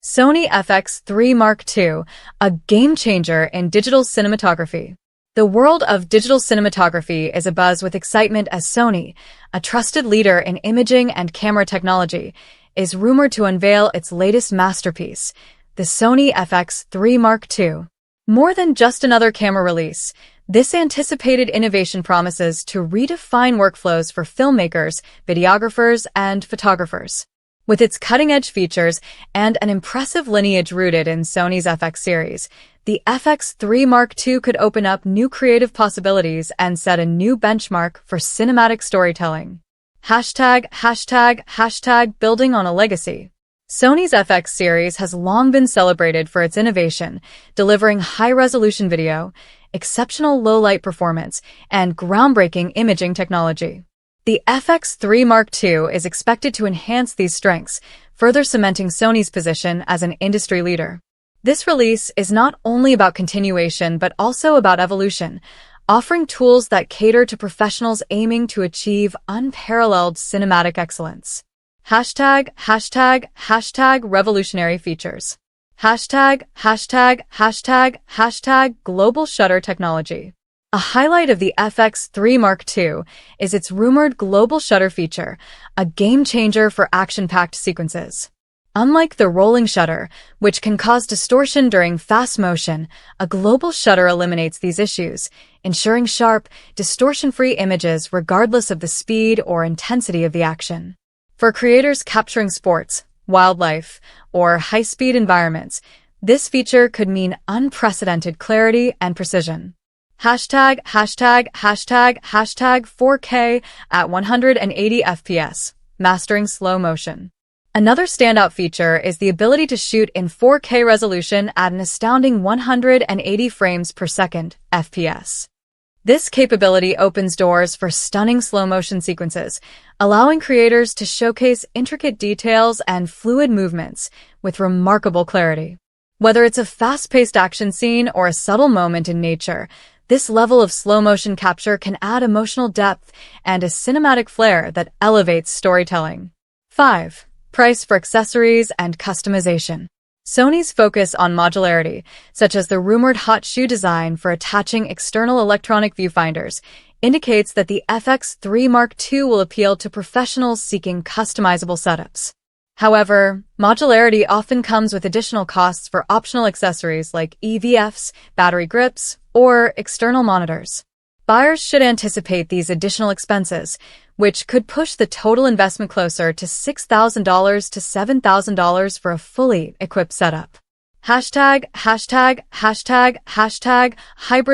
Sony FX3 Mark II, a game-changer in digital cinematography. The world of digital cinematography is abuzz with excitement as Sony, a trusted leader in imaging and camera technology, is rumored to unveil its latest masterpiece, the Sony FX3 Mark II. More than just another camera release, this anticipated innovation promises to redefine workflows for filmmakers, videographers, and photographers. With its cutting-edge features and an impressive lineage rooted in Sony's FX series, the FX3 Mark II could open up new creative possibilities and set a new benchmark for cinematic storytelling. Building on a legacy. Sony's FX series has long been celebrated for its innovation, delivering high-resolution video, exceptional low-light performance, and groundbreaking imaging technology. The FX3 Mark II is expected to enhance these strengths, further cementing Sony's position as an industry leader. This release is not only about continuation but also about evolution, offering tools that cater to professionals aiming to achieve unparalleled cinematic excellence. Revolutionary features. Global shutter technology. A highlight of the FX3 Mark II is its rumored global shutter feature, a game-changer for action-packed sequences. Unlike the rolling shutter, which can cause distortion during fast motion, a global shutter eliminates these issues, ensuring sharp, distortion-free images regardless of the speed or intensity of the action. For creators capturing sports, wildlife, or high-speed environments, this feature could mean unprecedented clarity and precision. 4K at 180 FPS, mastering slow motion. Another standout feature is the ability to shoot in 4K resolution at an astounding 180 frames per second, FPS. This capability opens doors for stunning slow-motion sequences, allowing creators to showcase intricate details and fluid movements with remarkable clarity. Whether it's a fast-paced action scene or a subtle moment in nature, this level of slow-motion capture can add emotional depth and a cinematic flair that elevates storytelling. 5. Price for accessories and customization. Sony's focus on modularity, such as the rumored hot shoe design for attaching external electronic viewfinders, indicates that the FX3 Mark II will appeal to professionals seeking customizable setups. However, modularity often comes with additional costs for optional accessories like EVFs, battery grips, or external monitors. Buyers should anticipate these additional expenses, which could push the total investment closer to $6,000 to $7,000 for a fully equipped setup. Hybrid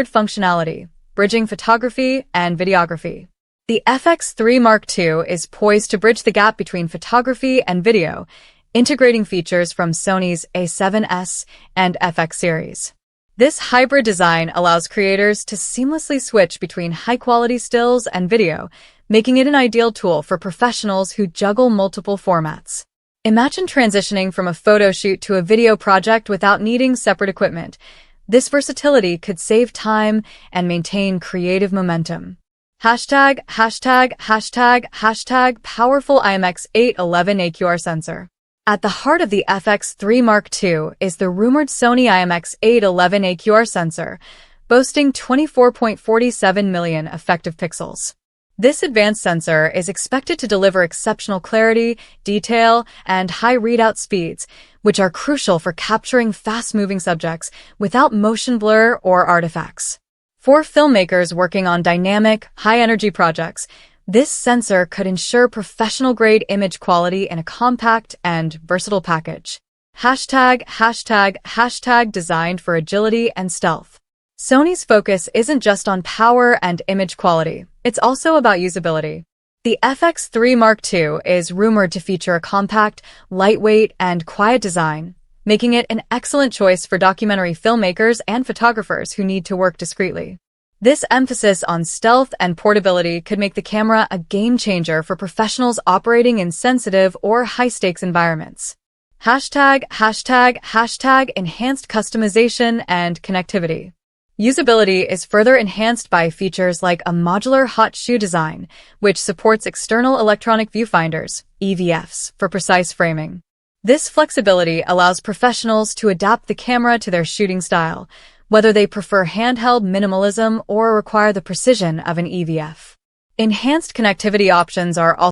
functionality, bridging photography and videography. The FX3 Mark II is poised to bridge the gap between photography and video, integrating features from Sony's A7S and FX series. This hybrid design allows creators to seamlessly switch between high-quality stills and video, making it an ideal tool for professionals who juggle multiple formats. Imagine transitioning from a photo shoot to a video project without needing separate equipment. This versatility could save time and maintain creative momentum. Powerful IMX811 AQR sensor. At the heart of the FX3 Mark II is the rumored Sony IMX811 AQR sensor, boasting 24.47 million effective pixels. This advanced sensor is expected to deliver exceptional clarity, detail, and high readout speeds, which are crucial for capturing fast-moving subjects without motion blur or artifacts. For filmmakers working on dynamic, high-energy projects, this sensor could ensure professional-grade image quality in a compact and versatile package. Designed for agility and stealth. Sony's focus isn't just on power and image quality, it's also about usability. The FX3 Mark II is rumored to feature a compact, lightweight, and quiet design, making it an excellent choice for documentary filmmakers and photographers who need to work discreetly. This emphasis on stealth and portability could make the camera a game-changer for professionals operating in sensitive or high-stakes environments. Enhanced customization and connectivity. Usability is further enhanced by features like a modular hot shoe design, which supports external electronic viewfinders, EVFs, for precise framing. This flexibility allows professionals to adapt the camera to their shooting style, whether they prefer handheld minimalism or require the precision of an EVF. Enhanced connectivity options are also